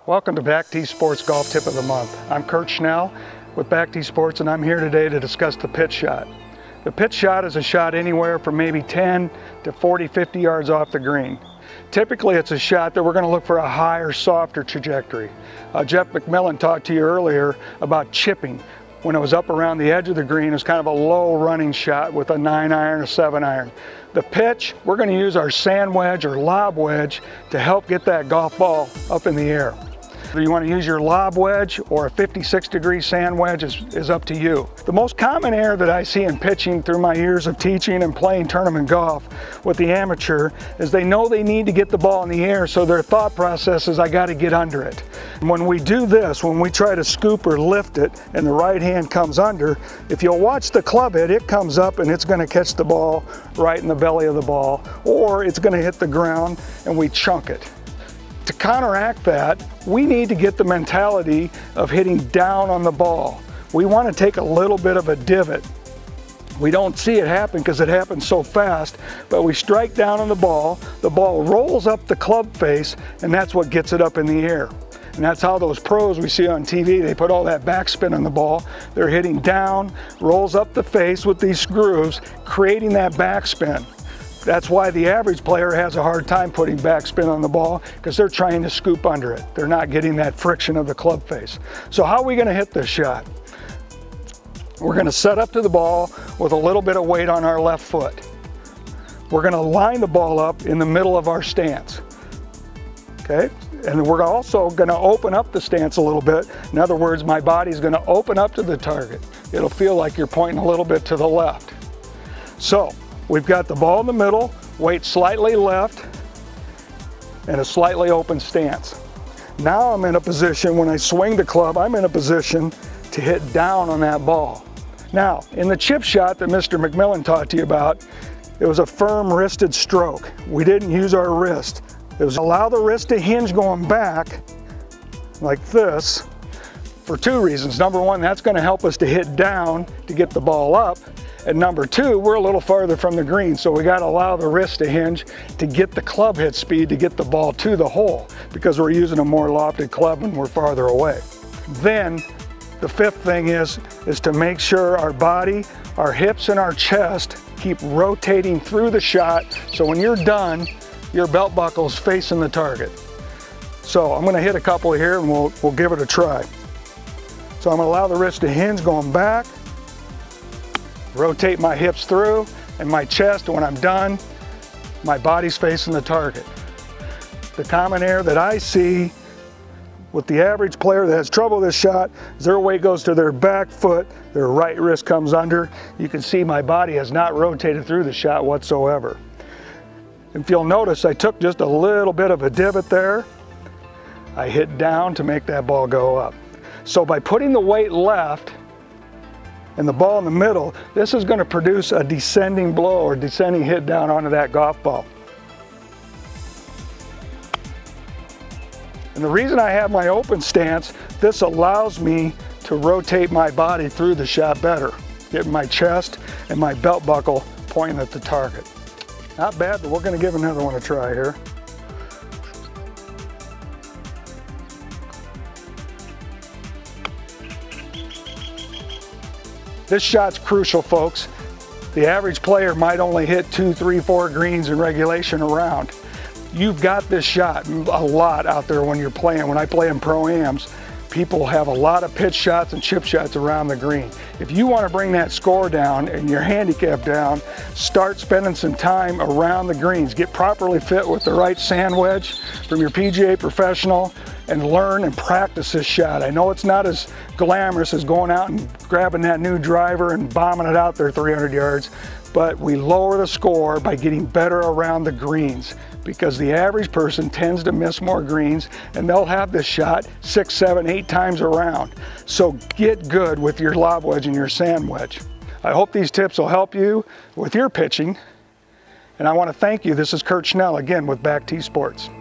Welcome to Back Tee Sports Golf Tip of the Month. I'm Curt Schnell with Back Tee Sports, and I'm here today to discuss the pitch shot. The pitch shot is a shot anywhere from maybe 10 to 40, 50 yards off the green. Typically it's a shot that we're going to look for a higher, softer trajectory. Jeff McMillan talked to you earlier about chipping. When it was up around the edge of the green, it was kind of a low running shot with a 9-iron or 7-iron. The pitch, we're going to use our sand wedge or lob wedge to help get that golf ball up in the air. Whether you want to use your lob wedge or a 56-degree sand wedge is up to you. The most common error that I see in pitching through my years of teaching and playing tournament golf with the amateur is they know they need to get the ball in the air, so their thought process is, I got to get under it. And when we do this, when we try to scoop or lift it and the right hand comes under, if you'll watch the club head, it comes up and it's going to catch the ball right in the belly of the ball, or it's going to hit the ground and we chunk it. To counteract that, we need to get the mentality of hitting down on the ball. We want to take a little bit of a divot. We don't see it happen because it happens so fast, but we strike down on the ball rolls up the club face, and that's what gets it up in the air. And that's how those pros we see on TV, they put all that backspin on the ball. They're hitting down, rolls up the face with these grooves, creating that backspin. That's why the average player has a hard time putting backspin on the ball, because they're trying to scoop under it. They're not getting that friction of the club face. So how are we going to hit this shot? We're going to set up to the ball with a little bit of weight on our left foot. We're going to line the ball up in the middle of our stance. Okay? And we're also going to open up the stance a little bit. In other words, my body's going to open up to the target. It'll feel like you're pointing a little bit to the left. So we've got the ball in the middle, weight slightly left, and a slightly open stance. Now I'm in a position, when I swing the club, I'm in a position to hit down on that ball. Now, in the chip shot that Mr. McMillan talked to you about, it was a firm wristed stroke. We didn't use our wrist. It was allow the wrist to hinge going back like this for two reasons. Number one, that's going to help us to hit down to get the ball up. And number two, we're a little farther from the green, so we got to allow the wrist to hinge to get the club head speed to get the ball to the hole, because we're using a more lofted club and we're farther away. Then the fifth thing is to make sure our body, our hips and our chest keep rotating through the shot, so when you're done, your belt buckle's facing the target. So I'm going to hit a couple here and we'll give it a try. So I'm going to allow the wrist to hinge going back, rotate my hips through and my chest, and when I'm done, my body's facing the target. The common error that I see with the average player that has trouble with this shot is their weight goes to their back foot, their right wrist comes under. You can see my body has not rotated through the shot whatsoever. If you'll notice, I took just a little bit of a divot there. I hit down to make that ball go up. So by putting the weight left and the ball in the middle, this is going to produce a descending blow or descending hit down onto that golf ball. And the reason I have my open stance, this allows me to rotate my body through the shot better, getting my chest and my belt buckle pointing at the target. Not bad, but we're going to give another one a try here. This shot's crucial, folks. The average player might only hit 2, 3, 4 greens in regulation around. You've got this shot a lot out there when you're playing. When I play in pro-ams, people have a lot of pitch shots and chip shots around the green. If you want to bring that score down and your handicap down, start spending some time around the greens. Get properly fit with the right sand wedge from your PGA professional and learn and practice this shot. I know it's not as glamorous as going out and grabbing that new driver and bombing it out there 300 yards, but we lower the score by getting better around the greens, because the average person tends to miss more greens and they'll have this shot 6, 7, 8 times around. So get good with your lob wedge and your sand wedge. I hope these tips will help you with your pitching, and I want to thank you. This is Curt Schnell again with Back Tee Sports.